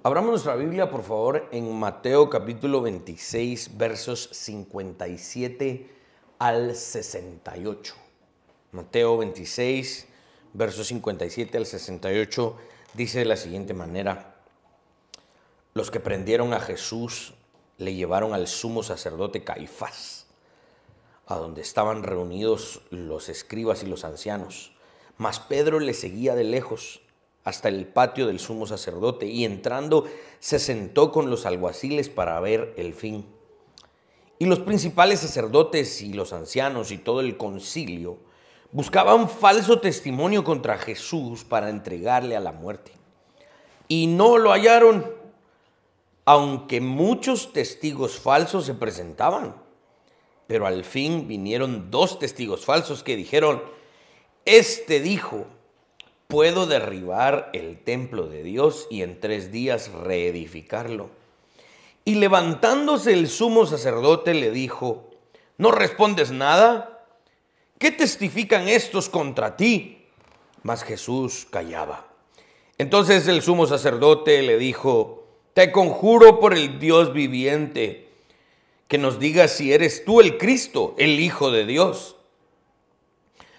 Abramos nuestra Biblia, por favor, en Mateo capítulo 26, versos 57 al 68. Mateo 26, versos 57 al 68, dice de la siguiente manera: los que prendieron a Jesús le llevaron al sumo sacerdote Caifás, a donde estaban reunidos los escribas y los ancianos. Mas Pedro le seguía de lejos hasta el patio del sumo sacerdote, y entrando se sentó con los alguaciles para ver el fin. Y los principales sacerdotes y los ancianos y todo el concilio buscaban falso testimonio contra Jesús para entregarle a la muerte. Y no lo hallaron, aunque muchos testigos falsos se presentaban. Pero al fin vinieron dos testigos falsos que dijeron: este dijo, puedo derribar el templo de Dios y en 3 días reedificarlo. Y levantándose el sumo sacerdote le dijo: ¿no respondes nada? ¿Qué testifican estos contra ti? Mas Jesús callaba. Entonces el sumo sacerdote le dijo: te conjuro por el Dios viviente, que nos digas si eres tú el Cristo, el Hijo de Dios.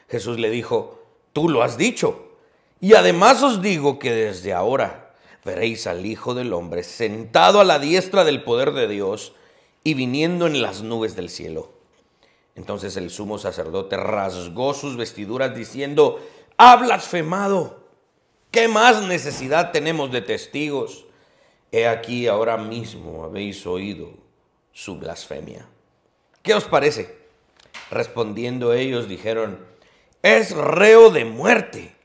Jesús le dijo: tú lo has dicho. Y además os digo que desde ahora veréis al Hijo del Hombre sentado a la diestra del poder de Dios y viniendo en las nubes del cielo. Entonces el sumo sacerdote rasgó sus vestiduras diciendo: ha blasfemado. ¿Qué más necesidad tenemos de testigos? He aquí, ahora mismo habéis oído su blasfemia. ¿Qué os parece? Respondiendo ellos dijeron: es reo de muerte.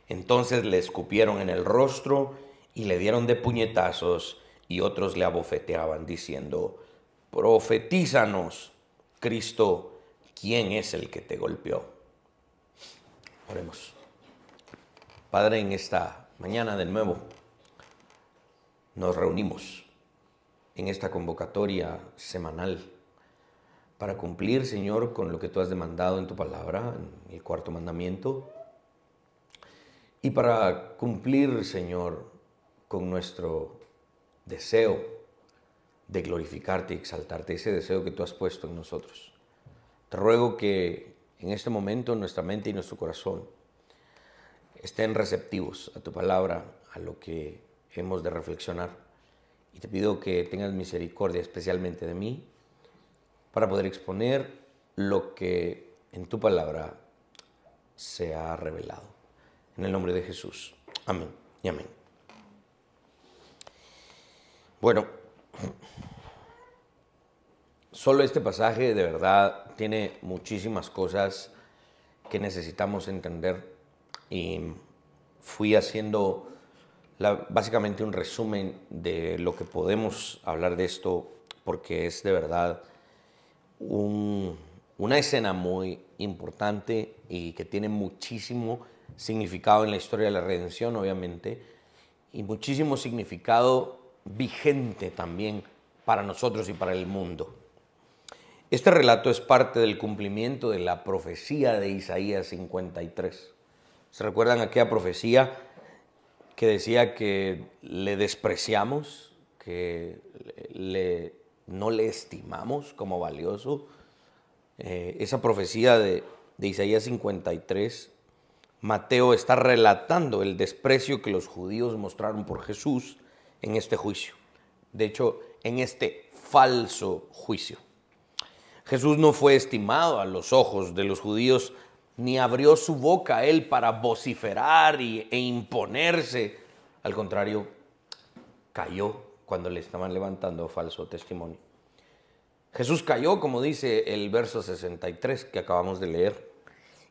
Entonces le escupieron en el rostro y le dieron de puñetazos, y otros le abofeteaban diciendo: profetízanos, Cristo, ¿quién es el que te golpeó? Oremos. Padre, en esta mañana de nuevo nos reunimos en esta convocatoria semanal para cumplir, Señor, con lo que tú has demandado en tu palabra, en el 4º mandamiento, y para cumplir, Señor, con nuestro deseo de glorificarte y exaltarte, ese deseo que tú has puesto en nosotros. Te ruego que en este momento nuestra mente y nuestro corazón estén receptivos a tu palabra, a lo que hemos de reflexionar. Y te pido que tengas misericordia especialmente de mí para poder exponer lo que en tu palabra se ha revelado. En el nombre de Jesús. Amén y amén. Bueno, solo este pasaje de verdad tiene muchísimas cosas que necesitamos entender, y fui haciendo básicamente un resumen de lo que podemos hablar de esto, porque es de verdad una escena muy importante y que tiene muchísimo significado en la historia de la redención, obviamente, y muchísimo significado vigente también para nosotros y para el mundo. Este relato es parte del cumplimiento de la profecía de Isaías 53. ¿Se recuerdan aquella profecía que decía que le despreciamos, que no le estimamos como valioso? Esa profecía de Isaías 53, Mateo está relatando el desprecio que los judíos mostraron por Jesús en este juicio. De hecho, en este falso juicio. Jesús no fue estimado a los ojos de los judíos, ni abrió su boca a él para vociferar e imponerse. Al contrario, cayó cuando le estaban levantando falso testimonio. Jesús cayó, como dice el verso 63 que acabamos de leer,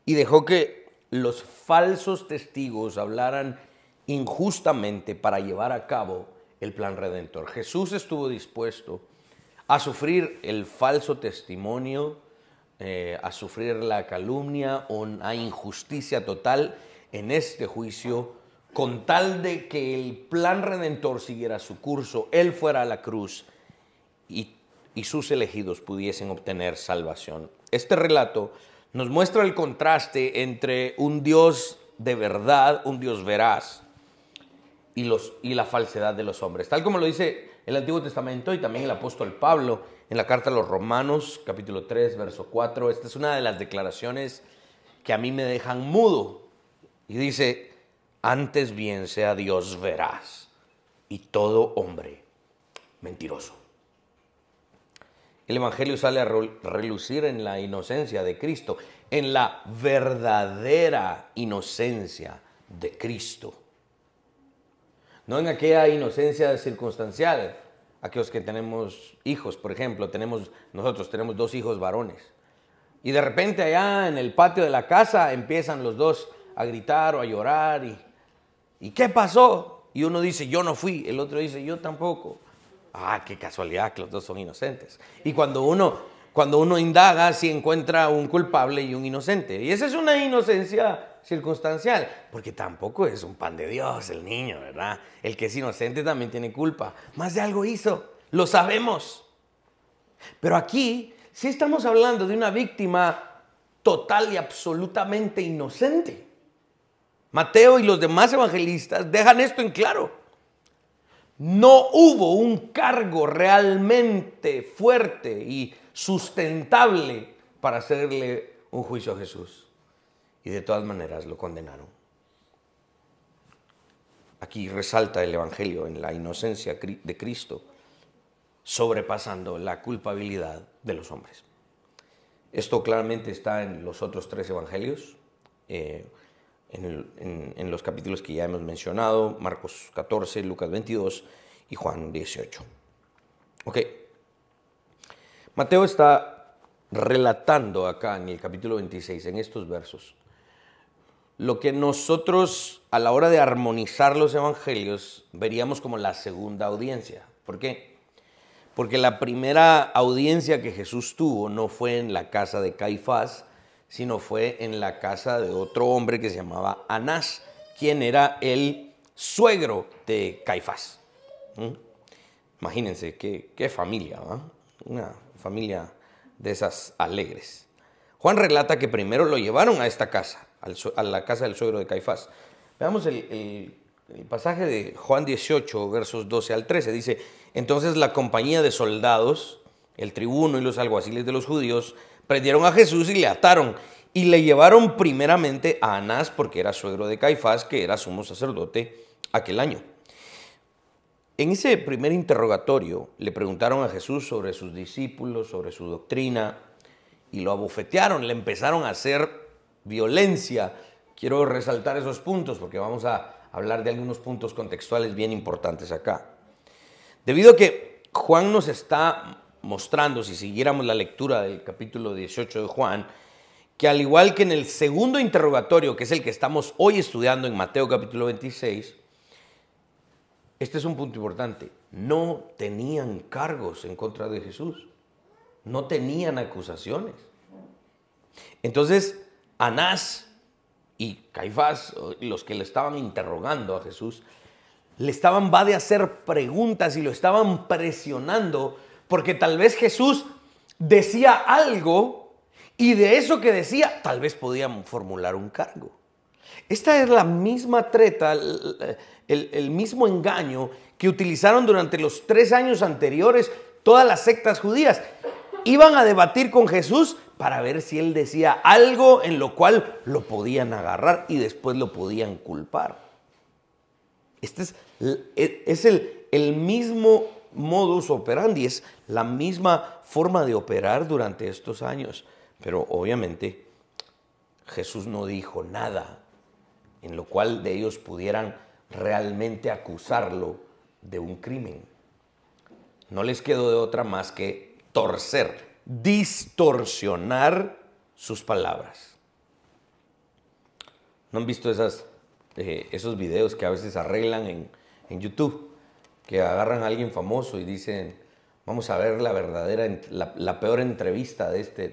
y dejó que los falsos testigos hablaran injustamente para llevar a cabo el plan redentor. Jesús estuvo dispuesto a sufrir el falso testimonio, a sufrir la calumnia, una injusticia total en este juicio, con tal de que el plan redentor siguiera su curso, Él fuera a la cruz y sus elegidos pudiesen obtener salvación. Este relato nos muestra el contraste entre un Dios de verdad, un Dios veraz, y la falsedad de los hombres. Tal como lo dice el Antiguo Testamento y también el apóstol Pablo en la carta a los Romanos, capítulo 3, verso 4. Esta es una de las declaraciones que a mí me dejan mudo. Y dice, antes bien sea Dios veraz y todo hombre mentiroso. El Evangelio sale a relucir en la inocencia de Cristo, en la verdadera inocencia de Cristo. No en aquella inocencia circunstancial. Aquellos que tenemos hijos, por ejemplo, nosotros tenemos 2 hijos varones. Y de repente allá en el patio de la casa empiezan los dos a gritar o a llorar. ¿Y qué pasó? Y uno dice, yo no fui. El otro dice, yo tampoco. Ah, qué casualidad que los dos son inocentes. Y cuando uno indaga, sí encuentra un culpable y un inocente. Y esa es una inocencia circunstancial, porque tampoco es un pan de Dios el niño, ¿verdad? El que es inocente también tiene culpa. Más de algo hizo, lo sabemos. Pero aquí sí estamos hablando de una víctima total y absolutamente inocente. Mateo y los demás evangelistas dejan esto en claro. No hubo un cargo realmente fuerte y sustentable para hacerle un juicio a Jesús. Y de todas maneras lo condenaron. Aquí resalta el Evangelio en la inocencia de Cristo, sobrepasando la culpabilidad de los hombres. Esto claramente está en los otros 3 evangelios, en los capítulos que ya hemos mencionado, Marcos 14, Lucas 22 y Juan 18. Ok. Mateo está relatando acá en el capítulo 26, en estos versos, lo que nosotros a la hora de armonizar los evangelios veríamos como la segunda audiencia. ¿Por qué? Porque la primera audiencia que Jesús tuvo no fue en la casa de Caifás, sino fue en la casa de otro hombre que se llamaba Anás, quien era el suegro de Caifás. Imagínense qué familia, ¿va? Una familia de esas alegres. Juan relata que primero lo llevaron a esta casa, a la casa del suegro de Caifás. Veamos el pasaje de Juan 18, versos 12 al 13. Dice, entonces la compañía de soldados, el tribuno y los alguaciles de los judíos, prendieron a Jesús y le ataron y le llevaron primeramente a Anás, porque era suegro de Caifás, que era sumo sacerdote aquel año. En ese primer interrogatorio le preguntaron a Jesús sobre sus discípulos, sobre su doctrina, y lo abofetearon, le empezaron a hacer violencia. Quiero resaltar esos puntos porque vamos a hablar de algunos puntos contextuales bien importantes acá. Debido a que Juan nos está mostrando, si siguiéramos la lectura del capítulo 18 de Juan, que al igual que en el segundo interrogatorio, que es el que estamos hoy estudiando en Mateo capítulo 26, este es un punto importante, no tenían cargos en contra de Jesús, no tenían acusaciones. Entonces, Anás y Caifás, los que le estaban interrogando a Jesús, le estaban de hacer preguntas y lo estaban presionando porque tal vez Jesús decía algo y de eso que decía tal vez podían formular un cargo. Esta es la misma treta, el mismo engaño que utilizaron durante los 3 años anteriores todas las sectas judías. Iban a debatir con Jesús para ver si él decía algo en lo cual lo podían agarrar y después lo podían culpar. Este es el mismo modus operandi, es la misma forma de operar durante estos años. Pero obviamente Jesús no dijo nada en lo cual de ellos pudieran realmente acusarlo de un crimen. No les quedó de otra más que torcer, distorsionar sus palabras. ¿No han visto esos videos que a veces arreglan en YouTube? Que agarran a alguien famoso y dicen, vamos a ver la peor entrevista de este.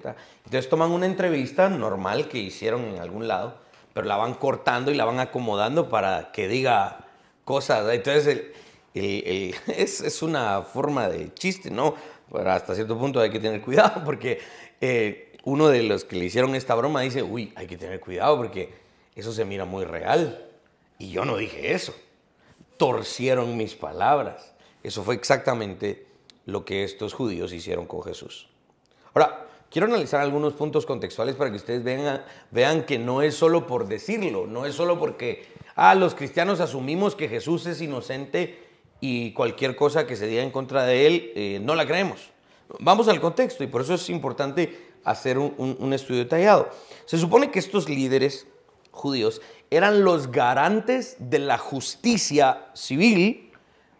Entonces toman una entrevista normal que hicieron en algún lado, pero la van cortando y la van acomodando para que diga cosas. Entonces es una forma de chiste, ¿no? Pero hasta cierto punto hay que tener cuidado porque uno de los que le hicieron esta broma dice, uy, hay que tener cuidado porque eso se mira muy real. Y yo no dije eso. torcieron mis palabras. Eso fue exactamente lo que estos judíos hicieron con Jesús. Ahora, quiero analizar algunos puntos contextuales para que ustedes vean que no es solo por decirlo, no es solo porque los cristianos asumimos que Jesús es inocente y cualquier cosa que se diga en contra de él no la creemos. Vamos al contexto, y por eso es importante hacer un estudio detallado. Se supone que estos líderes judíos eran los garantes de la justicia civil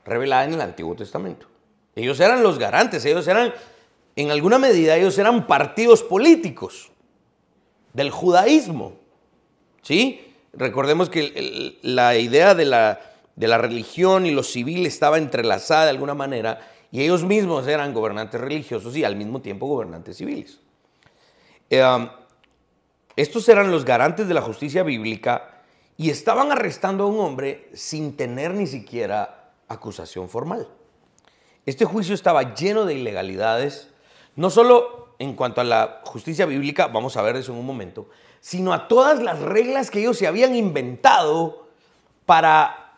revelada en el Antiguo Testamento. Ellos eran los garantes, en alguna medida, ellos eran partidos políticos del judaísmo, ¿sí? Recordemos que la idea de la religión y lo civil estaba entrelazada de alguna manera, y ellos mismos eran gobernantes religiosos y al mismo tiempo gobernantes civiles. Estos eran los garantes de la justicia bíblica y estaban arrestando a un hombre sin tener ni siquiera acusación formal. Este juicio estaba lleno de ilegalidades, no solo en cuanto a la justicia bíblica, vamos a ver eso en un momento, sino a todas las reglas que ellos se habían inventado para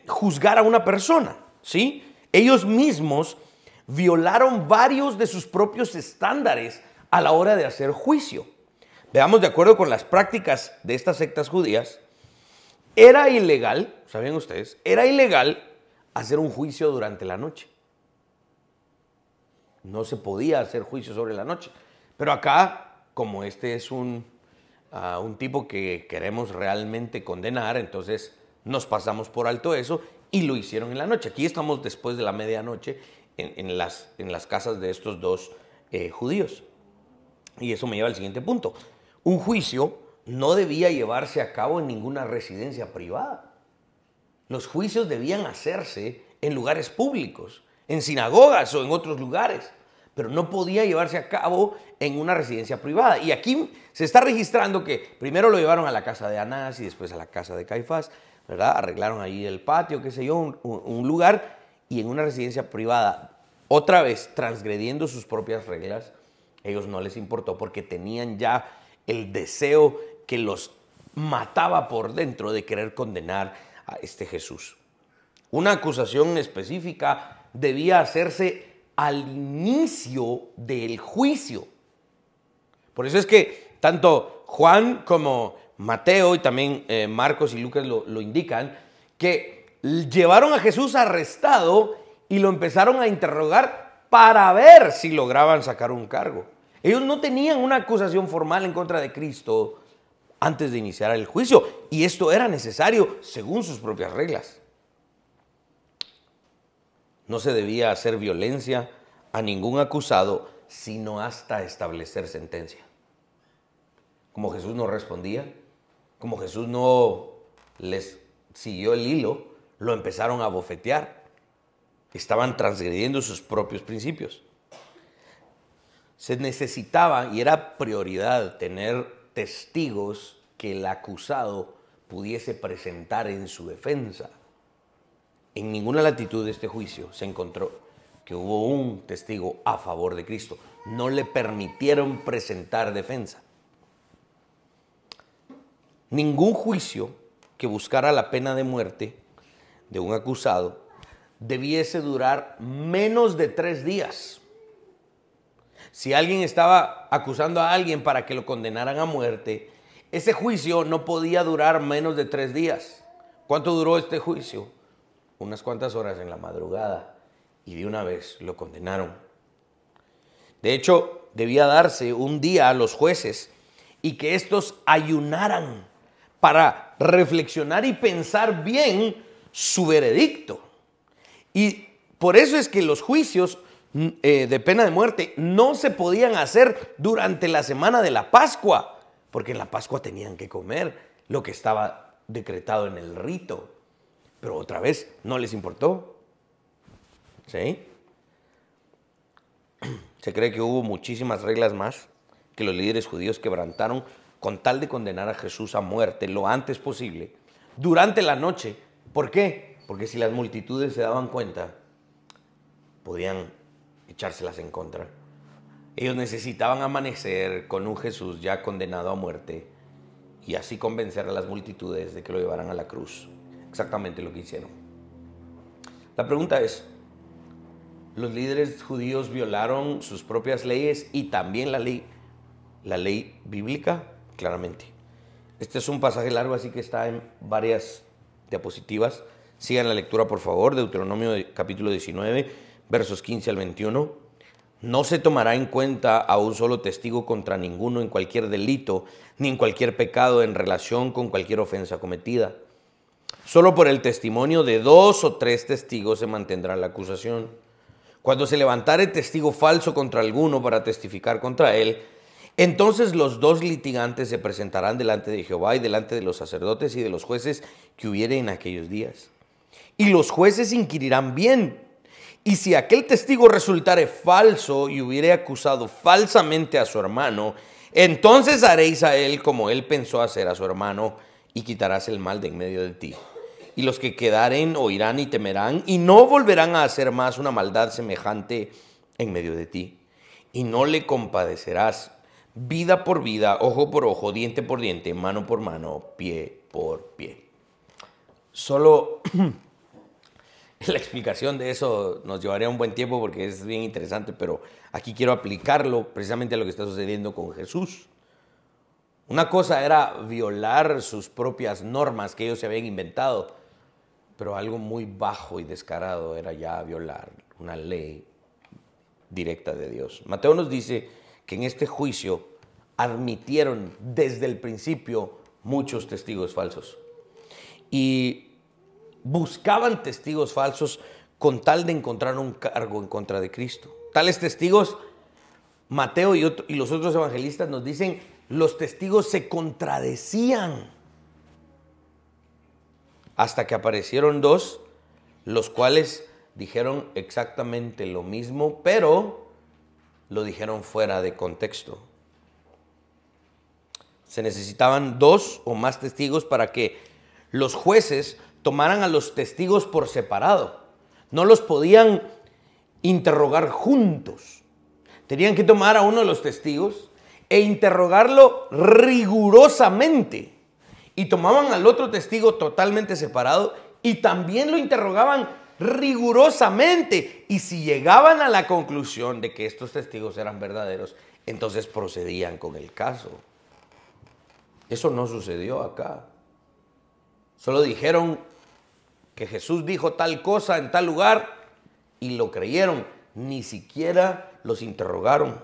juzgar a una persona, ¿sí? Ellos mismos violaron varios de sus propios estándares a la hora de hacer juicio. Veamos, de acuerdo con las prácticas de estas sectas judías, era ilegal, ¿sabían ustedes? Era ilegal hacer un juicio durante la noche. No se podía hacer juicio sobre la noche. Pero acá, como este es un tipo que queremos realmente condenar, entonces nos pasamos por alto eso y lo hicieron en la noche. Aquí estamos después de la medianoche en las casas de estos dos judíos. Y eso me lleva al siguiente punto. Un juicio no debía llevarse a cabo en ninguna residencia privada. Los juicios debían hacerse en lugares públicos, en sinagogas o en otros lugares, pero no podía llevarse a cabo en una residencia privada. Y aquí se está registrando que primero lo llevaron a la casa de Anás y después a la casa de Caifás, ¿verdad? Arreglaron ahí el patio, qué sé yo, un lugar, y en una residencia privada, otra vez transgrediendo sus propias reglas, ellos no les importó porque tenían ya el deseo que los mataba por dentro de querer condenar a este Jesús. Una acusación específica debía hacerse al inicio del juicio. Por eso es que tanto Juan como Mateo y también Marcos y Lucas lo indican, que llevaron a Jesús arrestado y lo empezaron a interrogar para ver si lograban sacar un cargo. Ellos no tenían una acusación formal en contra de Cristo antes de iniciar el juicio, y esto era necesario según sus propias reglas. No se debía hacer violencia a ningún acusado, sino hasta establecer sentencia. Como Jesús no respondía, como Jesús no les siguió el hilo, lo empezaron a bofetear. Estaban transgrediendo sus propios principios. Se necesitaba y era prioridad tener testigos que el acusado pudiese presentar en su defensa. En ninguna latitud de este juicio se encontró que hubo un testigo a favor de Cristo. No le permitieron presentar defensa. Ningún juicio que buscara la pena de muerte de un acusado debiese durar menos de 3 días. Si alguien estaba acusando a alguien para que lo condenaran a muerte, ese juicio no podía durar menos de 3 días. ¿Cuánto duró este juicio? Unas cuantas horas en la madrugada, y de una vez lo condenaron. De hecho, debía darse un día a los jueces y que estos ayunaran para reflexionar y pensar bien su veredicto. Y por eso es que los juicios de pena de muerte no se podían hacer durante la semana de la Pascua, porque en la Pascua tenían que comer lo que estaba decretado en el rito. Pero otra vez no les importó. ¿Sí? Se cree que hubo muchísimas reglas más que los líderes judíos quebrantaron con tal de condenar a Jesús a muerte lo antes posible, durante la noche. ¿Por qué? Porque si las multitudes se daban cuenta, podían echárselas en contra. Ellos necesitaban amanecer con un Jesús ya condenado a muerte y así convencer a las multitudes de que lo llevaran a la cruz. Exactamente lo que hicieron. La pregunta es, ¿los líderes judíos violaron sus propias leyes y también la ley bíblica? Claramente. Este es un pasaje largo, así que está en varias diapositivas. Sigan la lectura, por favor. Deuteronomio capítulo 19, versos 15 al 21. No se tomará en cuenta a un solo testigo contra ninguno en cualquier delito, ni en cualquier pecado en relación con cualquier ofensa cometida. Solo por el testimonio de 2 o 3 testigos se mantendrá la acusación. Cuando se levantare testigo falso contra alguno para testificar contra él, entonces los 2 litigantes se presentarán delante de Jehová y delante de los sacerdotes y de los jueces que hubiere en aquellos días. Y los jueces inquirirán bien. Y si aquel testigo resultare falso y hubiere acusado falsamente a su hermano, entonces haréis a él como él pensó hacer a su hermano y quitarás el mal de en medio de ti. Y los que quedaren oirán y temerán y no volverán a hacer más una maldad semejante en medio de ti. Y no le compadecerás vida por vida, ojo por ojo, diente por diente, mano por mano, pie por pie. Solo la explicación de eso nos llevaría un buen tiempo porque es bien interesante, pero aquí quiero aplicarlo precisamente a lo que está sucediendo con Jesús. Una cosa era violar sus propias normas que ellos se habían inventado, pero algo muy bajo y descarado era ya violar una ley directa de Dios. Mateo nos dice que en este juicio admitieron desde el principio muchos testigos falsos y buscaban testigos falsos con tal de encontrar un cargo en contra de Cristo. Tales testigos, Mateo y los otros evangelistas nos dicen, los testigos se contradecían hasta que aparecieron 2, los cuales dijeron exactamente lo mismo, pero lo dijeron fuera de contexto. Se necesitaban 2 o más testigos para que los jueces tomaran a los testigos por separado. No los podían interrogar juntos. Tenían que tomar a uno de los testigos e interrogarlo rigurosamente. Y tomaban al otro testigo totalmente separado y también lo interrogaban rigurosamente. Y si llegaban a la conclusión de que estos testigos eran verdaderos, entonces procedían con el caso. Eso no sucedió acá. Solo dijeron que Jesús dijo tal cosa en tal lugar y lo creyeron. Ni siquiera los interrogaron.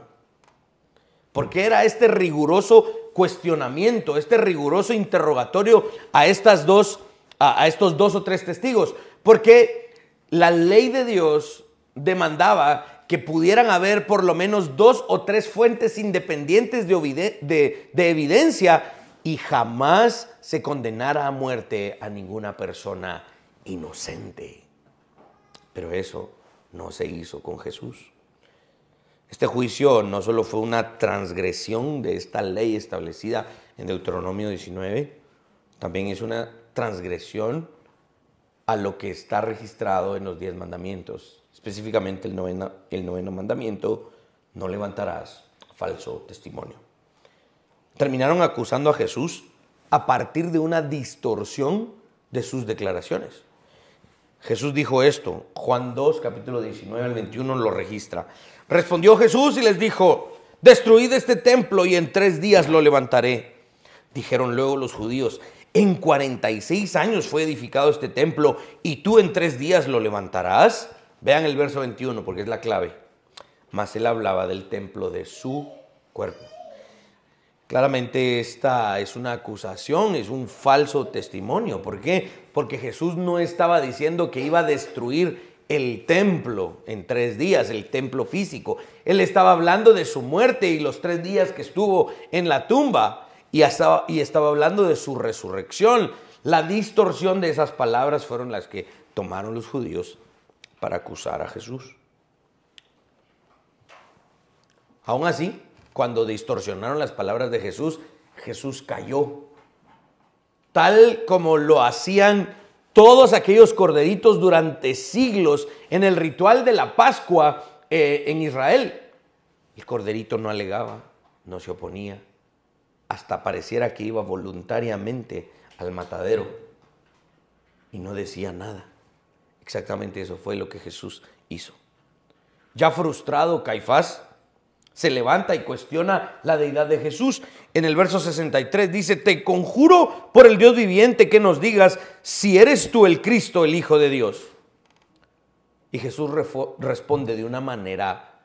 Porque era este riguroso cuestionamiento, este riguroso interrogatorio a estos 2 o 3 testigos. Porque la ley de Dios demandaba que pudieran haber por lo menos 2 o 3 fuentes independientes de evidencia y jamás se condenara a muerte a ninguna persona inocente. Pero eso no se hizo con Jesús. Este juicio no solo fue una transgresión de esta ley establecida en Deuteronomio 19, también es una transgresión a lo que está registrado en los 10 mandamientos. Específicamente el noveno mandamiento, no levantarás falso testimonio. Terminaron acusando a Jesús a partir de una distorsión de sus declaraciones. Jesús dijo esto, Juan 2, capítulo 19 al 21 lo registra. Respondió Jesús y les dijo, destruid este templo y en 3 días lo levantaré. Dijeron luego los judíos, en 46 años fue edificado este templo y tú en 3 días lo levantarás. Vean el verso 21 porque es la clave. Mas él hablaba del templo de su cuerpo. Claramente esta es una acusación, es un falso testimonio. ¿Por qué? Porque Jesús no estaba diciendo que iba a destruir el templo en 3 días, el templo físico. Él estaba hablando de su muerte y los 3 días que estuvo en la tumba y estaba hablando de su resurrección. La distorsión de esas palabras fueron las que tomaron los judíos para acusar a Jesús. Aún así, cuando distorsionaron las palabras de Jesús, Jesús cayó. Tal como lo hacían todos aquellos corderitos durante siglos en el ritual de la Pascua en Israel. El corderito no alegaba, no se oponía, hasta pareciera que iba voluntariamente al matadero y no decía nada. Exactamente eso fue lo que Jesús hizo. Ya frustrado, Caifás se levanta y cuestiona la deidad de Jesús. En el verso 63 dice: te conjuro por el Dios viviente que nos digas si eres tú el Cristo, el Hijo de Dios. Y Jesús responde de una manera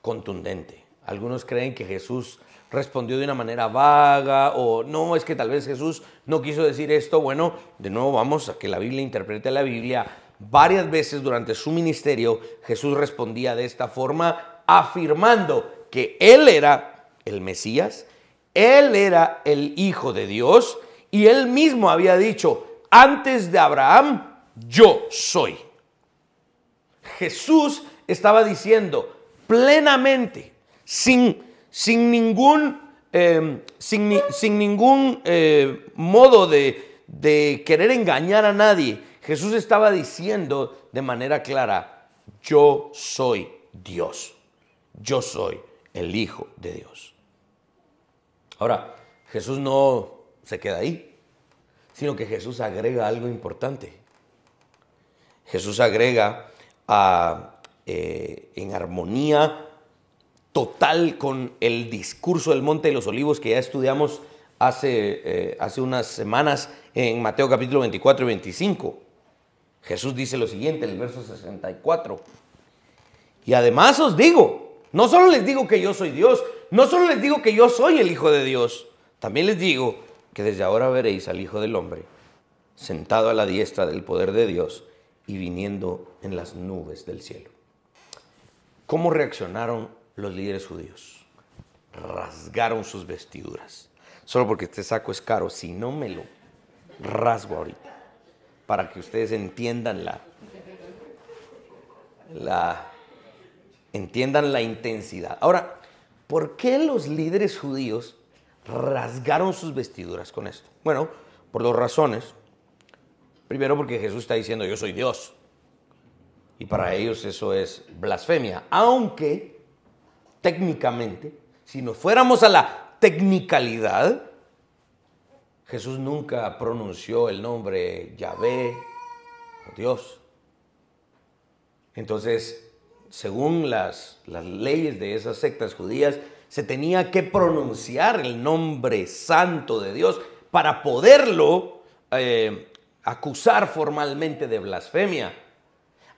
contundente. Algunos creen que Jesús respondió de una manera vaga, o no, es que tal vez Jesús no quiso decir esto. Bueno, de nuevo vamos a que la Biblia interprete la Biblia. Varias veces durante su ministerio Jesús respondía de esta forma, afirmando que Él era el Mesías, Él era el Hijo de Dios, y Él mismo había dicho: antes de Abraham, yo soy. Jesús estaba diciendo plenamente, sin ningún modo de querer engañar a nadie. Jesús estaba diciendo de manera clara: yo soy Dios, yo soy el Hijo de Dios. Ahora, Jesús no se queda ahí, sino que Jesús agrega algo importante. Jesús agrega en armonía total con el discurso del Monte de los Olivos que ya estudiamos hace unas semanas en Mateo capítulo 24 y 25. Jesús dice lo siguiente en el verso 64. Y además os digo, no solo les digo que yo soy Dios, no solo les digo que yo soy el Hijo de Dios, también les digo que desde ahora veréis al Hijo del Hombre sentado a la diestra del poder de Dios y viniendo en las nubes del cielo. ¿Cómo reaccionaron los líderes judíos? Rasgaron sus vestiduras. Solo porque este saco es caro, si no me lo rasgo ahorita, para que ustedes entiendan entiendan la intensidad. Ahora, ¿por qué los líderes judíos rasgaron sus vestiduras con esto? Bueno, por dos razones. Primero, porque Jesús está diciendo: yo soy Dios. Y para ellos eso es blasfemia. Aunque, técnicamente, si nos fuéramos a la tecnicalidad, Jesús nunca pronunció el nombre Yahvé o Dios. Entonces, según las leyes de esas sectas judías, se tenía que pronunciar el nombre santo de Dios para poderlo acusar formalmente de blasfemia.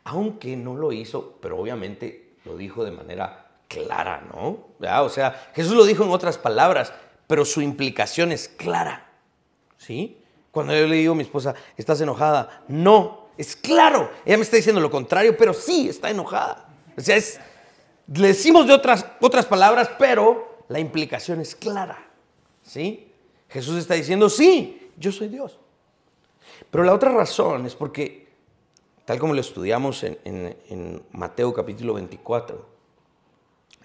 Aunque no lo hizo, pero obviamente lo dijo de manera clara, ¿no? ¿Verdad? O sea, Jesús lo dijo en otras palabras, pero su implicación es clara, ¿sí? Cuando yo le digo a mi esposa: ¿estás enojada? No, es claro. Ella me está diciendo lo contrario, pero sí está enojada. O sea, le decimos de otras palabras, pero la implicación es clara, ¿sí? Jesús está diciendo: sí, yo soy Dios. Pero la otra razón es porque, tal como lo estudiamos en Mateo capítulo 24,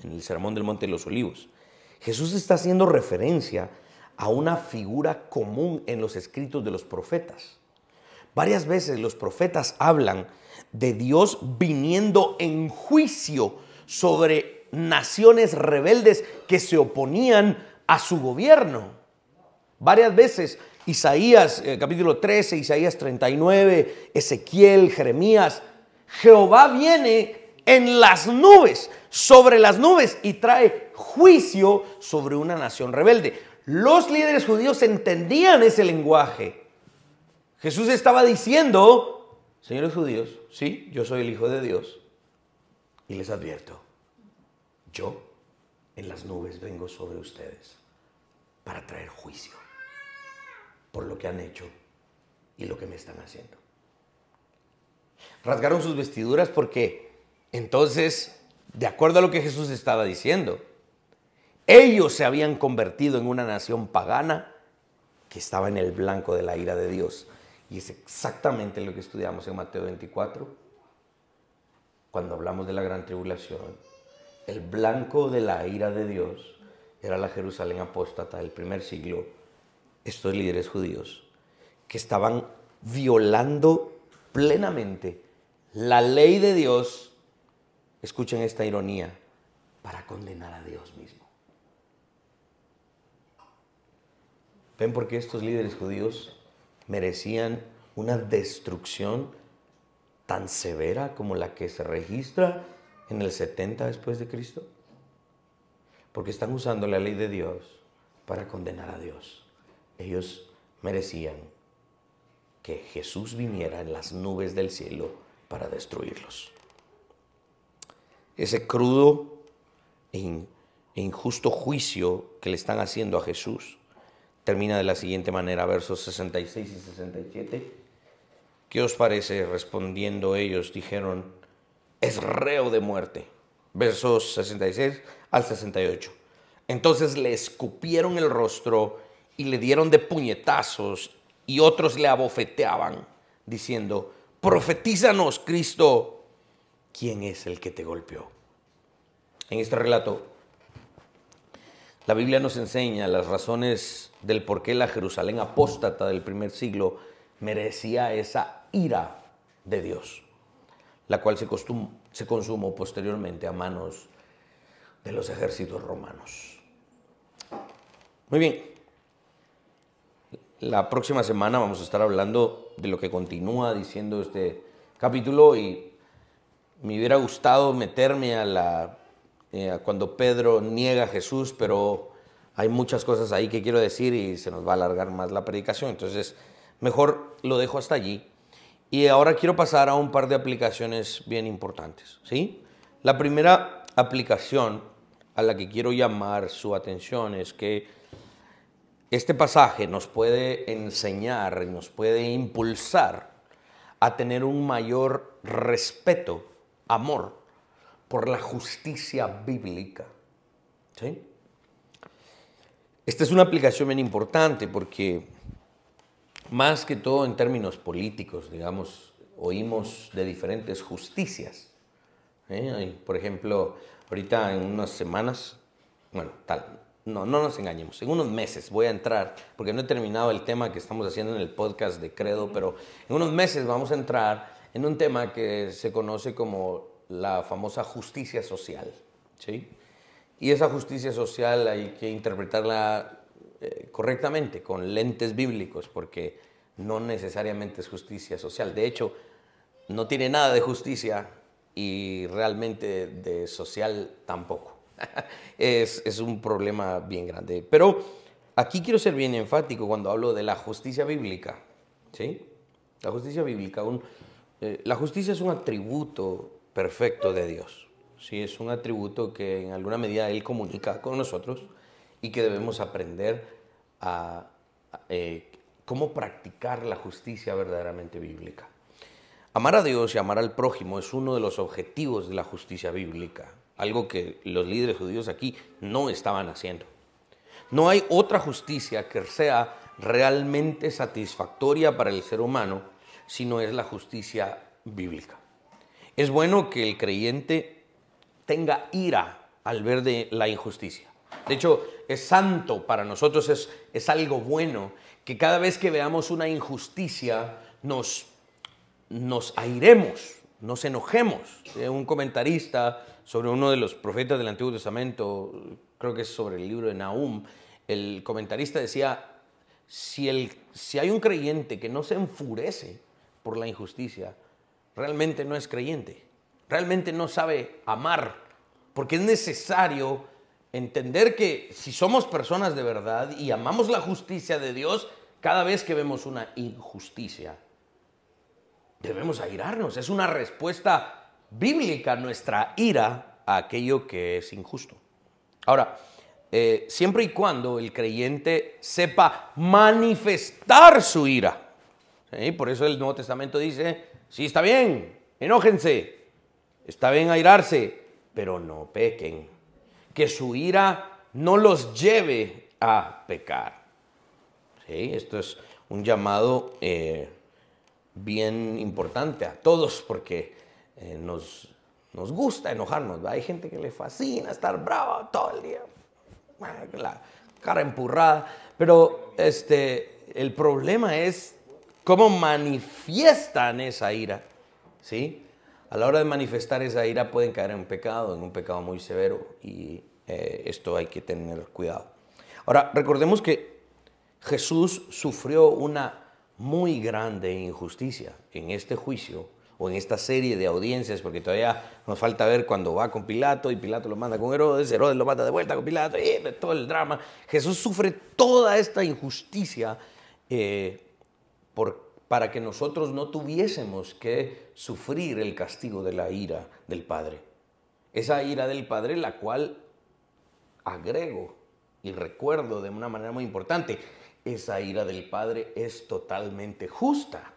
en el Sermón del Monte de los Olivos, Jesús está haciendo referencia a una figura común en los escritos de los profetas. Varias veces los profetas hablan de Dios viniendo en juicio sobre naciones rebeldes que se oponían a su gobierno. Varias veces Isaías capítulo 13, Isaías 39, Ezequiel, Jeremías. Jehová viene en las nubes, sobre las nubes, y trae juicio sobre una nación rebelde. Los líderes judíos entendían ese lenguaje. Jesús estaba diciendo: señores judíos, sí, yo soy el Hijo de Dios, y les advierto, yo en las nubes vengo sobre ustedes para traer juicio por lo que han hecho y lo que me están haciendo. Rasgaron sus vestiduras porque entonces, de acuerdo a lo que Jesús estaba diciendo, ellos se habían convertido en una nación pagana que estaba en el blanco de la ira de Dios. Y es exactamente lo que estudiamos en Mateo 24, cuando hablamos de la gran tribulación. El blanco de la ira de Dios era la Jerusalén apóstata del primer siglo. Estos líderes judíos que estaban violando plenamente la ley de Dios, escuchen esta ironía, para condenar a Dios mismo. ¿Ven por qué estos líderes judíos merecían una destrucción tan severa como la que se registra en el 70 después de Cristo? Porque están usando la ley de Dios para condenar a Dios. Ellos merecían que Jesús viniera en las nubes del cielo para destruirlos. Ese crudo e injusto juicio que le están haciendo a Jesús termina de la siguiente manera, versos 66 y 67. ¿Qué os parece? Respondiendo ellos, dijeron, es reo de muerte. Versos 66 al 68. Entonces le escupieron el rostro y le dieron de puñetazos, y otros le abofeteaban, diciendo, profetízanos, Cristo, ¿quién es el que te golpeó? En este relato, la Biblia nos enseña las razones del por qué la Jerusalén apóstata del primer siglo merecía esa ira de Dios, la cual se consumó posteriormente a manos de los ejércitos romanos. Muy bien, la próxima semana vamos a estar hablando de lo que continúa diciendo este capítulo, y me hubiera gustado meterme a cuando Pedro niega a Jesús, pero hay muchas cosas ahí que quiero decir y se nos va a alargar más la predicación, entonces mejor lo dejo hasta allí. Y ahora quiero pasar a un par de aplicaciones bien importantes, ¿sí? La primera aplicación a la que quiero llamar su atención es que este pasaje nos puede enseñar y nos puede impulsar a tener un mayor respeto, amor por la justicia bíblica, ¿sí? Esta es una aplicación bien importante porque más que todo en términos políticos, digamos, oímos de diferentes justicias. Por ejemplo, ahorita en unas semanas, bueno, no nos engañemos, en unos meses voy a entrar, porque no he terminado el tema que estamos haciendo en el podcast de Credo, pero en unos meses vamos a entrar en un tema que se conoce como la famosa justicia social, ¿sí? Y esa justicia social hay que interpretarla correctamente, con lentes bíblicos, porque no necesariamente es justicia social. De hecho, no tiene nada de justicia y realmente de social tampoco. Es un problema bien grande. Pero aquí quiero ser bien enfático cuando hablo de la justicia bíblica, ¿sí? La justicia bíblica, la justicia es un atributo perfecto de Dios, ¿sí? Es un atributo que en alguna medida Él comunica con nosotros y que debemos aprender a cómo practicar la justicia verdaderamente bíblica. Amar a Dios y amar al prójimo es uno de los objetivos de la justicia bíblica, algo que los líderes judíos aquí no estaban haciendo. No hay otra justicia que sea realmente satisfactoria para el ser humano, sino es la justicia bíblica. Es bueno que el creyente tenga ira al ver de la injusticia. De hecho, es santo para nosotros, es algo bueno que cada vez que veamos una injusticia nos airemos, nos enojemos. Un comentarista sobre uno de los profetas del Antiguo Testamento, creo que es sobre el libro de Nahum, el comentarista decía, si hay un creyente que no se enfurece por la injusticia, realmente no es creyente, realmente no sabe amar, porque es necesario entender que si somos personas de verdad y amamos la justicia de Dios, cada vez que vemos una injusticia, debemos airarnos. Es una respuesta bíblica nuestra ira a aquello que es injusto. Ahora, siempre y cuando el creyente sepa manifestar su ira, ¿sí? Por eso el Nuevo Testamento dice, sí, está bien, enójense, está bien airarse, pero no pequen. Que su ira no los lleve a pecar. ¿Sí? Esto es un llamado bien importante a todos porque nos gusta enojarnos, ¿va? Hay gente que le fascina estar brava todo el día, con la cara empurrada, pero el problema es cómo manifiestan esa ira, ¿sí? A la hora de manifestar esa ira pueden caer en un pecado muy severo, y esto hay que tener cuidado. Ahora, recordemos que Jesús sufrió una muy grande injusticia en este juicio, o en esta serie de audiencias, porque todavía nos falta ver cuando va con Pilato y Pilato lo manda con Herodes, Herodes lo manda de vuelta con Pilato y todo el drama. Jesús sufre toda esta injusticia para que nosotros no tuviésemos que sufrir el castigo de la ira del Padre. Esa ira del Padre, la cual agrego y recuerdo de una manera muy importante, esa ira del Padre es totalmente justa.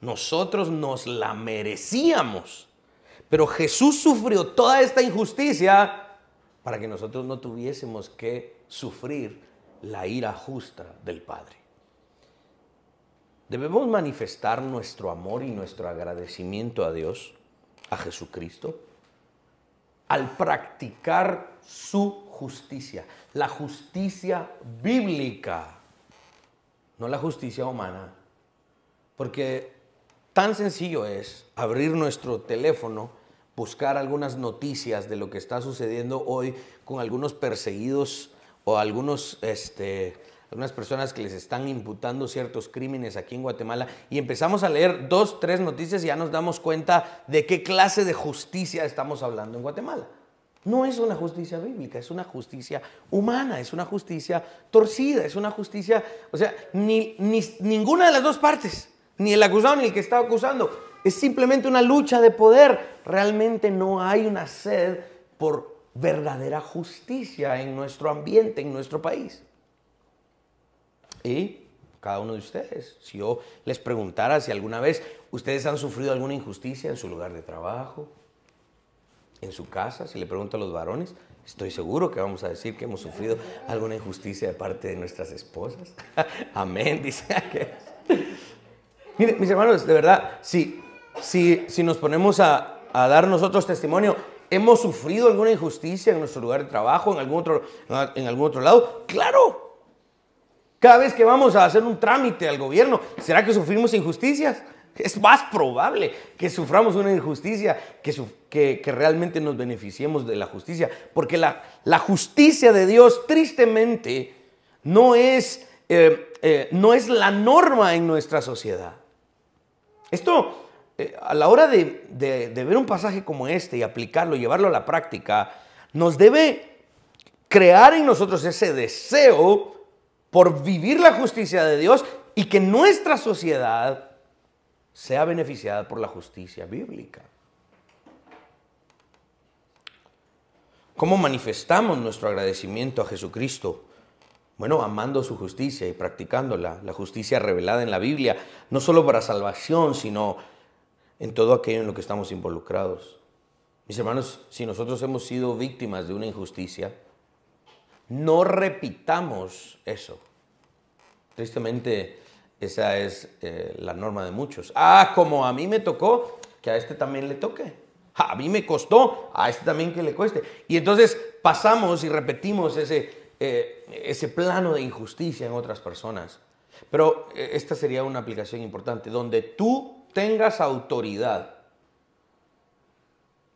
Nosotros nos la merecíamos, pero Jesús sufrió toda esta injusticia para que nosotros no tuviésemos que sufrir la ira justa del Padre. Debemos manifestar nuestro amor y nuestro agradecimiento a Dios, a Jesucristo, al practicar su justicia, la justicia bíblica, no la justicia humana, porque tan sencillo es abrir nuestro teléfono, buscar algunas noticias de lo que está sucediendo hoy con algunos perseguidos o algunas personas que les están imputando ciertos crímenes aquí en Guatemala, y empezamos a leer 2, 3 noticias y ya nos damos cuenta de qué clase de justicia estamos hablando en Guatemala. No es una justicia bíblica, es una justicia humana, es una justicia torcida, es una justicia, o sea, ninguna de las dos partes, ni el acusado ni el que está acusando, es simplemente una lucha de poder. Realmente no hay una sed por verdadera justicia en nuestro ambiente, en nuestro país. Y cada uno de ustedes, si yo les preguntara si alguna vez ustedes han sufrido alguna injusticia en su lugar de trabajo, en su casa, si le pregunto a los varones, estoy seguro que vamos a decir que hemos sufrido alguna injusticia de parte de nuestras esposas. Amén, dice aquel. Miren, mis hermanos, de verdad, si nos ponemos a dar nosotros testimonio, ¿hemos sufrido alguna injusticia en nuestro lugar de trabajo, en algún otro lado? ¡Claro! Cada vez que vamos a hacer un trámite al gobierno, ¿será que sufrimos injusticias? Es más probable que suframos una injusticia que realmente nos beneficiemos de la justicia. Porque la justicia de Dios, tristemente, no es la norma en nuestra sociedad. Esto, a la hora de ver un pasaje como este y aplicarlo, llevarlo a la práctica, nos debe crear en nosotros ese deseo por vivir la justicia de Dios y que nuestra sociedad sea beneficiada por la justicia bíblica. ¿Cómo manifestamos nuestro agradecimiento a Jesucristo? Bueno, amando su justicia y practicándola, la justicia revelada en la Biblia, no solo para salvación, sino en todo aquello en lo que estamos involucrados. Mis hermanos, si nosotros hemos sido víctimas de una injusticia, no repitamos eso. Tristemente, esa es la norma de muchos. Como a mí me tocó, que a este también le toque. A mí me costó, a este también que le cueste. Y entonces pasamos y repetimos ese plano de injusticia en otras personas. Pero esta sería una aplicación importante, donde tú tengas autoridad.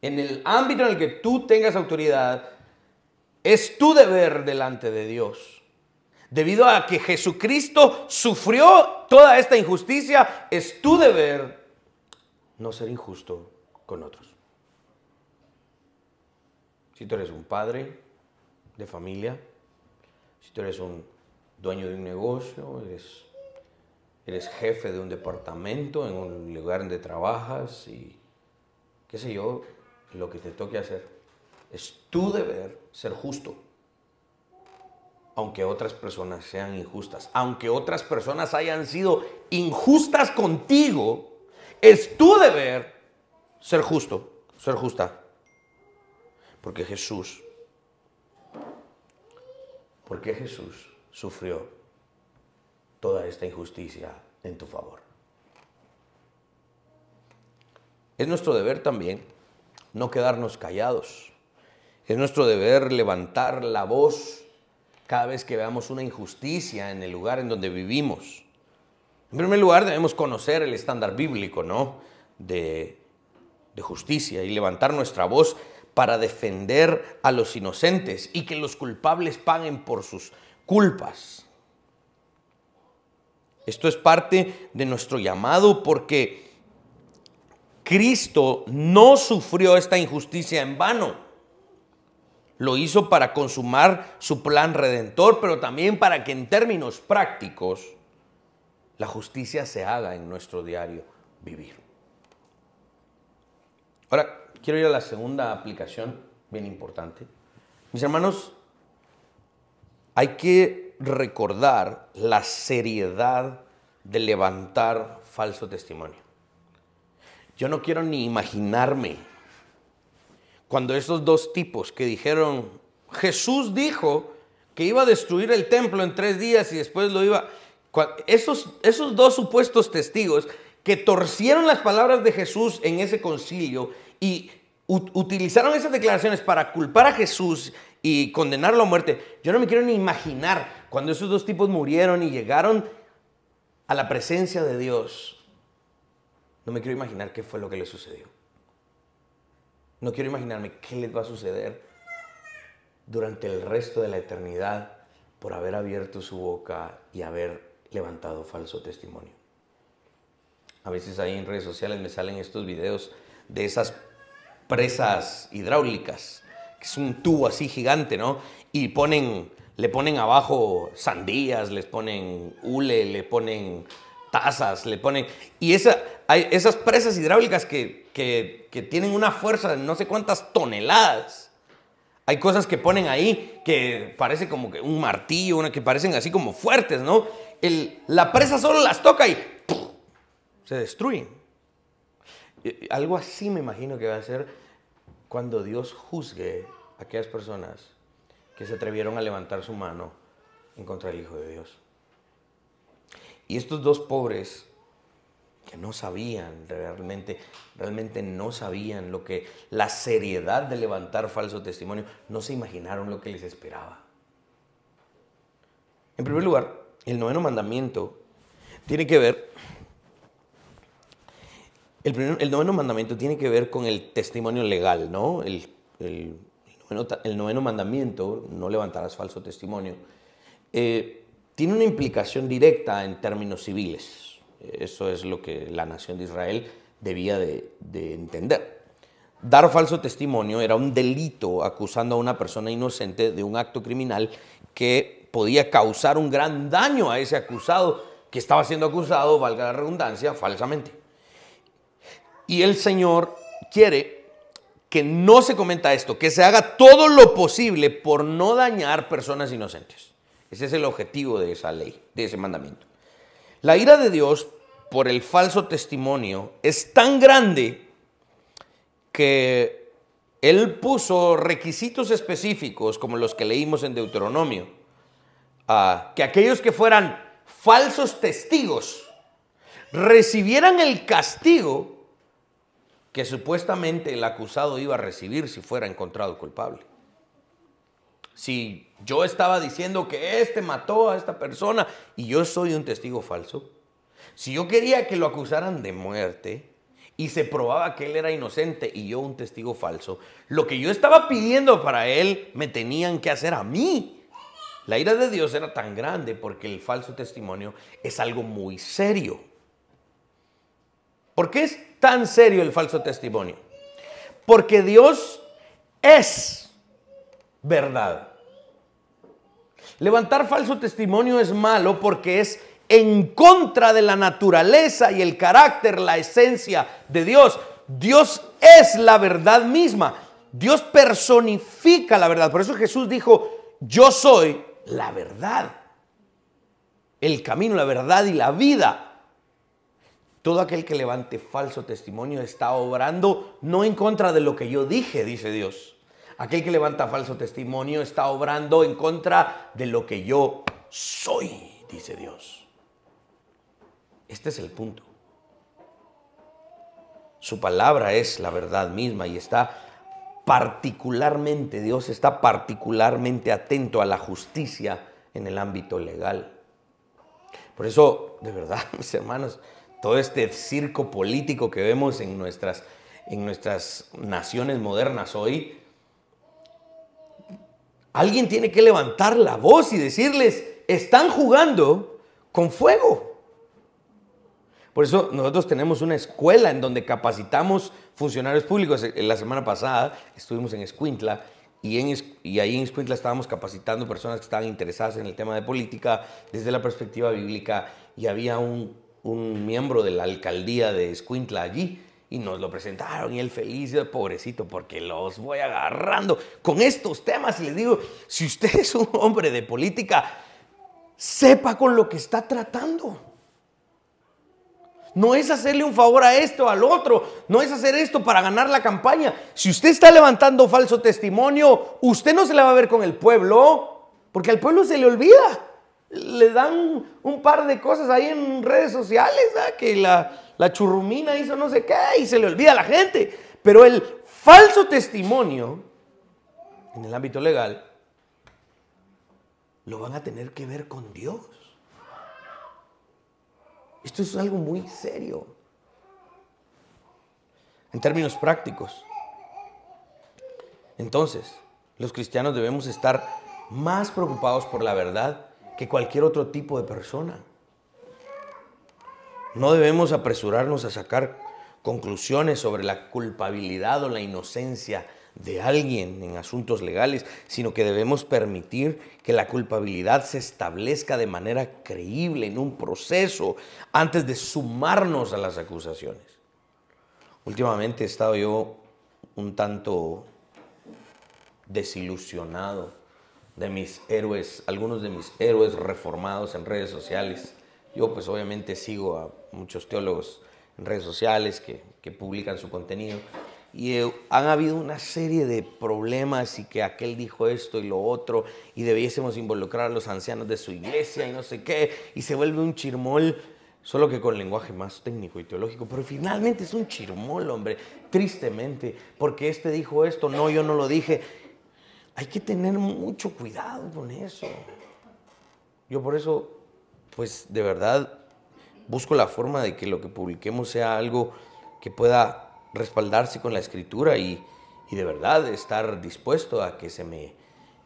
En el ámbito en el que tú tengas autoridad, es tu deber delante de Dios. Debido a que Jesucristo sufrió toda esta injusticia, es tu deber no ser injusto con otros. Si tú eres un padre de familia, si tú eres un dueño de un negocio, eres jefe de un departamento en un lugar donde trabajas y qué sé yo, lo que te toque hacer, es tu deber ser justo. Aunque otras personas sean injustas, aunque otras personas hayan sido injustas contigo, es tu deber ser justo, ser justa. Porque Jesús sufrió toda esta injusticia en tu favor. Es nuestro deber también no quedarnos callados. Es nuestro deber levantar la voz cada vez que veamos una injusticia en el lugar en donde vivimos. En primer lugar, debemos conocer el estándar bíblico, ¿no?, de justicia y levantar nuestra voz para defender a los inocentes y que los culpables paguen por sus culpas. Esto es parte de nuestro llamado porque Cristo no sufrió esta injusticia en vano. Lo hizo para consumar su plan redentor, pero también para que en términos prácticos la justicia se haga en nuestro diario vivir. Ahora, quiero ir a la segunda aplicación, bien importante. Mis hermanos, hay que recordar la seriedad de levantar falso testimonio. Yo no quiero ni imaginarme cuando esos dos tipos que dijeron, Jesús dijo que iba a destruir el templo en 3 días y después lo iba... Esos dos supuestos testigos que torcieron las palabras de Jesús en ese concilio y utilizaron esas declaraciones para culpar a Jesús y condenarlo a muerte. Yo no me quiero ni imaginar cuando esos dos tipos murieron y llegaron a la presencia de Dios. No me quiero imaginar qué fue lo que les sucedió. No quiero imaginarme qué les va a suceder durante el resto de la eternidad por haber abierto su boca y haber levantado falso testimonio. A veces ahí en redes sociales me salen estos videos de esas presas hidráulicas, que es un tubo así gigante, ¿no? Y le ponen abajo sandías, les ponen hule, le ponen tazas, le ponen... Y hay esas presas hidráulicas que tienen una fuerza de no sé cuántas toneladas. Hay cosas que ponen ahí que parece como que un martillo, que parecen así como fuertes, ¿no? La presa solo las toca y ¡pum!, se destruyen. Algo así me imagino que va a ser cuando Dios juzgue a aquellas personas que se atrevieron a levantar su mano en contra del Hijo de Dios. Y estos dos pobres que no sabían, realmente no sabían la seriedad de levantar falso testimonio, no se imaginaron lo que les esperaba. En primer lugar, el noveno mandamiento tiene que ver, el noveno mandamiento tiene que ver con el testimonio legal, ¿no? El noveno mandamiento, no levantarás falso testimonio, tiene una implicación directa en términos civiles. Eso es lo que la nación de Israel debía de entender. Dar falso testimonio era un delito acusando a una persona inocente de un acto criminal que podía causar un gran daño a ese acusado que estaba siendo acusado, valga la redundancia, falsamente. Y el Señor quiere que no se cometa esto, que se haga todo lo posible por no dañar personas inocentes. Ese es el objetivo de esa ley, de ese mandamiento. La ira de Dios por el falso testimonio es tan grande que Él puso requisitos específicos, como los que leímos en Deuteronomio, que aquellos que fueran falsos testigos recibieran el castigo que supuestamente el acusado iba a recibir si fuera encontrado culpable. Si yo estaba diciendo que este mató a esta persona y yo soy un testigo falso, si yo quería que lo acusaran de muerte y se probaba que él era inocente y yo un testigo falso, lo que yo estaba pidiendo para él me tenían que hacer a mí. La ira de Dios era tan grande porque el falso testimonio es algo muy serio. ¿Por qué es tan serio el falso testimonio? Porque Dios es verdad. Levantar falso testimonio es malo porque es en contra de la naturaleza y el carácter, la esencia de Dios. Dios es la verdad misma. Dios personifica la verdad. Por eso Jesús dijo, yo soy la verdad, el camino, la verdad y la vida. Todo aquel que levante falso testimonio está obrando no en contra de lo que yo dije, dice Dios. Aquel que levanta falso testimonio está obrando en contra de lo que yo soy, dice Dios. Este es el punto. Su palabra es la verdad misma y Dios está particularmente atento a la justicia en el ámbito legal. Por eso, de verdad, mis hermanos, todo este circo político que vemos en nuestras naciones modernas hoy, alguien tiene que levantar la voz y decirles, están jugando con fuego. Por eso nosotros tenemos una escuela en donde capacitamos funcionarios públicos. La semana pasada estuvimos en Escuintla y ahí en Escuintla estábamos capacitando personas que estaban interesadas en el tema de política desde la perspectiva bíblica, y había un miembro de la alcaldía de Escuintla allí y nos lo presentaron y él feliz, pobrecito, porque los voy agarrando con estos temas. Y les digo, si usted es un hombre de política, sepa con lo que está tratando. No es hacerle un favor a esto, al otro. No es hacer esto para ganar la campaña. Si usted está levantando falso testimonio, usted no se le va a ver con el pueblo, porque al pueblo se le olvida. Le dan un par de cosas ahí en redes sociales, ¿verdad? Que la churrumina hizo no sé qué y se le olvida a la gente. Pero el falso testimonio en el ámbito legal lo van a tener que ver con Dios. Esto es algo muy serio. En términos prácticos. Entonces, los cristianos debemos estar más preocupados por la verdad que cualquier otro tipo de persona. No debemos apresurarnos a sacar conclusiones sobre la culpabilidad o la inocencia de alguien en asuntos legales, sino que debemos permitir que la culpabilidad se establezca de manera creíble en un proceso antes de sumarnos a las acusaciones. Últimamente he estado yo un tanto desilusionado de mis héroes, algunos de mis héroes reformados en redes sociales. Yo pues obviamente sigo a muchos teólogos en redes sociales que publican su contenido, y han habido una serie de problemas y que aquel dijo esto y lo otro y debiésemos involucrar a los ancianos de su iglesia y no sé qué, y se vuelve un chirmol, solo que con lenguaje más técnico y teológico, pero finalmente es un chirmol, hombre, tristemente, porque este dijo esto, no, yo no lo dije. Hay que tener mucho cuidado con eso. Yo por eso, pues de verdad, busco la forma de que lo que publiquemos sea algo que pueda respaldarse con la Escritura y de verdad estar dispuesto a que se me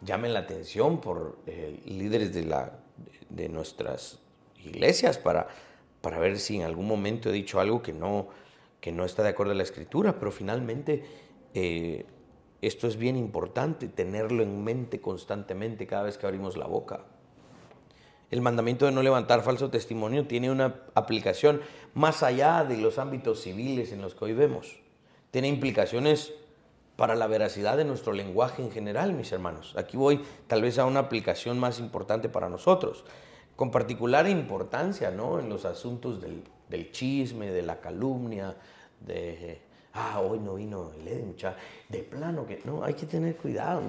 llamen la atención por líderes de nuestras iglesias para ver si en algún momento he dicho algo que no está de acuerdo a la Escritura, pero finalmente esto es bien importante, tenerlo en mente constantemente cada vez que abrimos la boca. El mandamiento de no levantar falso testimonio tiene una aplicación más allá de los ámbitos civiles en los que hoy vemos. Tiene implicaciones para la veracidad de nuestro lenguaje en general, mis hermanos. Aquí voy tal vez a una aplicación más importante para nosotros, con particular importancia, ¿no?, en los asuntos del chisme, de la calumnia, hoy no vino el muchacho, de plano que no, hay que tener cuidado.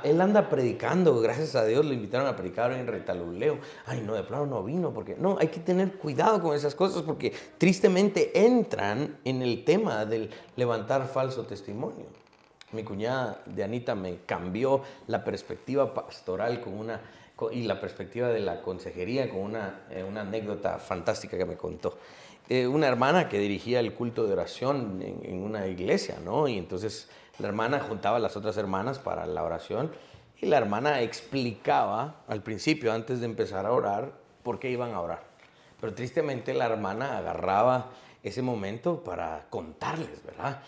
Él anda predicando, gracias a Dios lo invitaron a predicar en Retaluleo. Ay, no, de plano no vino, porque no, hay que tener cuidado con esas cosas porque tristemente entran en el tema del levantar falso testimonio. Mi cuñada de Anita me cambió la perspectiva pastoral y la perspectiva de la consejería con una anécdota fantástica que me contó. Una hermana que dirigía el culto de oración en una iglesia, ¿no? Y entonces la hermana juntaba a las otras hermanas para la oración y la hermana explicaba al principio, antes de empezar a orar, por qué iban a orar. Pero tristemente la hermana agarraba ese momento para contarles, ¿verdad?,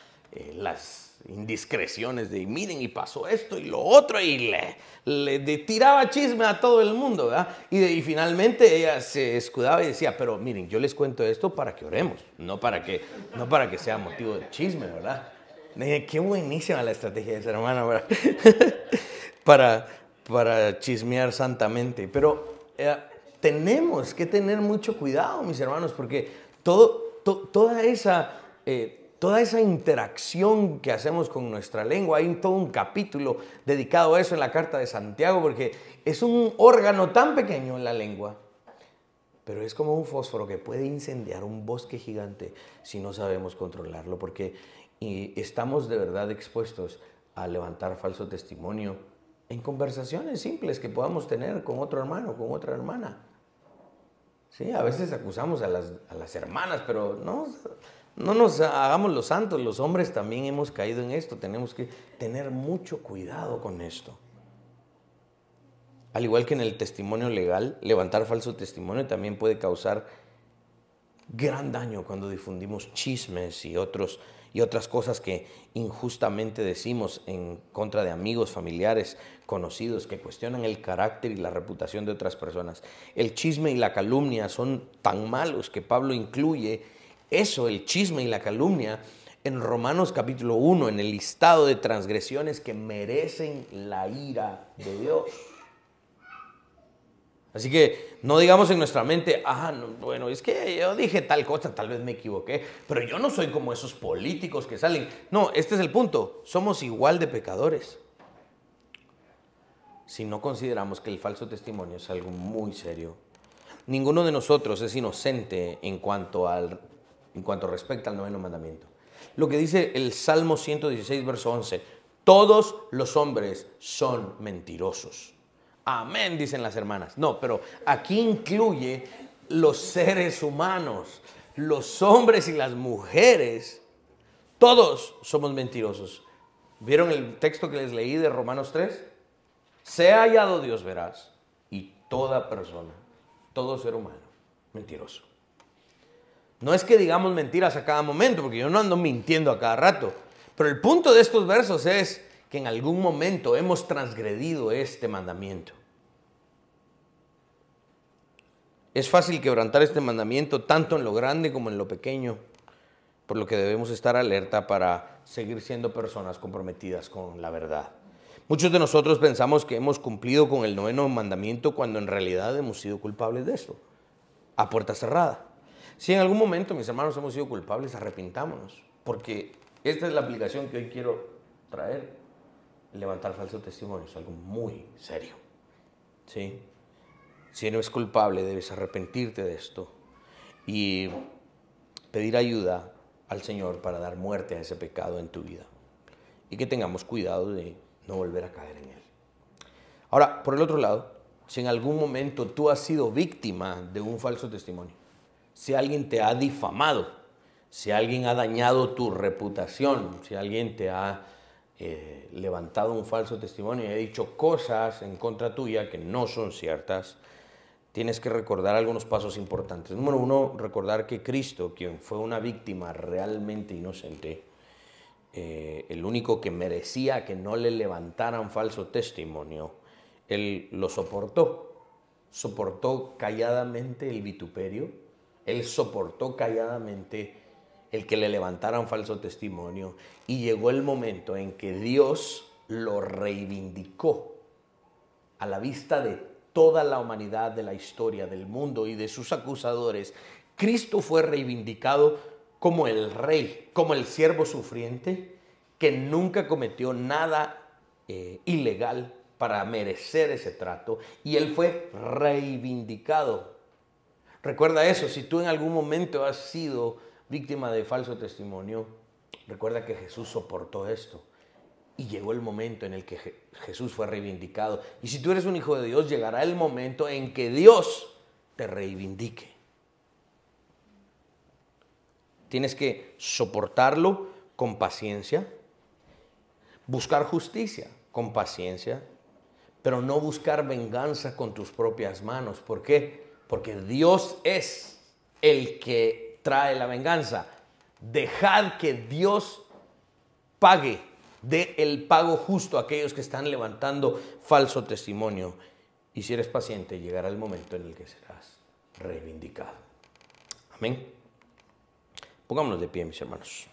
las indiscreciones de miren y pasó esto y lo otro y le tiraba chisme a todo el mundo, ¿verdad? Y finalmente ella se escudaba y decía, pero miren, yo les cuento esto para que oremos, no para que sea motivo de chisme, ¿verdad? Dije, qué buenísima la estrategia de esa hermana, ¿verdad? para chismear santamente. Pero tenemos que tener mucho cuidado, mis hermanos, porque toda esa interacción que hacemos con nuestra lengua, hay todo un capítulo dedicado a eso en la carta de Santiago, porque es un órgano tan pequeño en la lengua, pero es como un fósforo que puede incendiar un bosque gigante si no sabemos controlarlo, porque estamos de verdad expuestos a levantar falso testimonio en conversaciones simples que podamos tener con otro hermano, con otra hermana. Sí, a veces acusamos a las hermanas, pero no nos hagamos los santos, los hombres también hemos caído en esto, tenemos que tener mucho cuidado con esto. Al igual que en el testimonio legal, levantar falso testimonio también puede causar gran daño cuando difundimos chismes y otras cosas que injustamente decimos en contra de amigos, familiares, conocidos, que cuestionan el carácter y la reputación de otras personas. El chisme y la calumnia son tan malos que Pablo incluye eso, el chisme y la calumnia, en Romanos capítulo 1, en el listado de transgresiones que merecen la ira de Dios. Así que no digamos en nuestra mente, no, bueno, es que yo dije tal cosa, tal vez me equivoqué, pero yo no soy como esos políticos que salen. No, este es el punto, somos igual de pecadores. Si no consideramos que el falso testimonio es algo muy serio. Ninguno de nosotros es inocente en cuanto respecta al noveno mandamiento. Lo que dice el Salmo 116, verso 11, todos los hombres son mentirosos. Amén, dicen las hermanas. No, pero aquí incluye los seres humanos, los hombres y las mujeres. Todos somos mentirosos. ¿Vieron el texto que les leí de Romanos 3? Sea hallado Dios veraz y toda persona, todo ser humano, mentiroso. No es que digamos mentiras a cada momento, porque yo no ando mintiendo a cada rato. Pero el punto de estos versos es que en algún momento hemos transgredido este mandamiento. Es fácil quebrantar este mandamiento tanto en lo grande como en lo pequeño, por lo que debemos estar alerta para seguir siendo personas comprometidas con la verdad. Muchos de nosotros pensamos que hemos cumplido con el noveno mandamiento cuando en realidad hemos sido culpables de esto, a puerta cerrada. Si en algún momento, mis hermanos, hemos sido culpables, arrepintámonos, porque esta es la aplicación que hoy quiero traer. Levantar falso testimonio es algo muy serio, ¿sí? Si eres culpable, debes arrepentirte de esto y pedir ayuda al Señor para dar muerte a ese pecado en tu vida y que tengamos cuidado de no volver a caer en él. Ahora, por el otro lado, si en algún momento tú has sido víctima de un falso testimonio, si alguien te ha difamado, si alguien ha dañado tu reputación, si alguien te ha levantado un falso testimonio y ha dicho cosas en contra tuya que no son ciertas, tienes que recordar algunos pasos importantes. Número uno, recordar que Cristo, quien fue una víctima realmente inocente, el único que merecía que no le levantaran falso testimonio, Él lo soportó calladamente el vituperio, Él soportó calladamente el que le levantaran falso testimonio, y llegó el momento en que Dios lo reivindicó a la vista de toda la humanidad, de la historia, del mundo y de sus acusadores. Cristo fue reivindicado como el rey, como el siervo sufriente, que nunca cometió nada ilegal para merecer ese trato, y Él fue reivindicado. Recuerda eso, si tú en algún momento has sido víctima de falso testimonio, recuerda que Jesús soportó esto. Y llegó el momento en el que Jesús fue reivindicado. Y si tú eres un hijo de Dios, llegará el momento en que Dios te reivindique. Tienes que soportarlo con paciencia, buscar justicia con paciencia, pero no buscar venganza con tus propias manos. ¿Por qué? Porque Dios es el que trae la venganza. Dejad que Dios pague, dé el pago justo a aquellos que están levantando falso testimonio. Y si eres paciente, llegará el momento en el que serás reivindicado. Amén. Pongámonos de pie, mis hermanos.